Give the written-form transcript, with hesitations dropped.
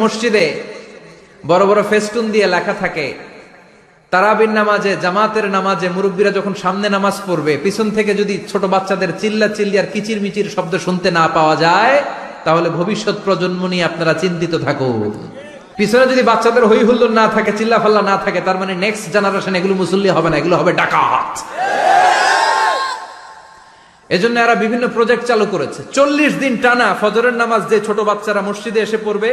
মসজিদে বড় বড় ফেস্টুন দিয়ে লেখা থাকে তারাবির নামাজে, জামাতের নামাজে মুরব্বীরা যখন সামনে নামাজ পড়বে, পিছন থেকে যদি ছোট বাচ্চাদের চিল্লা চিল্লি আর কিচির মিচির শব্দ শুনতে না পাওয়া যায়, তাহলে ভবিষ্যৎ প্রজন্ম নিয়ে আপনারা চিন্তিত থাকুন। পিছনে যদি বাচ্চাদের হই হুল্লোড় না থাকে, চিল্লা ফাল্লা না থাকে, তার মানে নেক্সট জেনারেশন এগুলো মুসল্লি হবে না, এগুলো হবে ডাকাত। এজন্য এরা বিভিন্ন প্রজেক্ট চালু করেছে। 40 দিন টানা ফজরের নামাজ যে ছোট বাচ্চারা মসজিদে এসে পড়বে,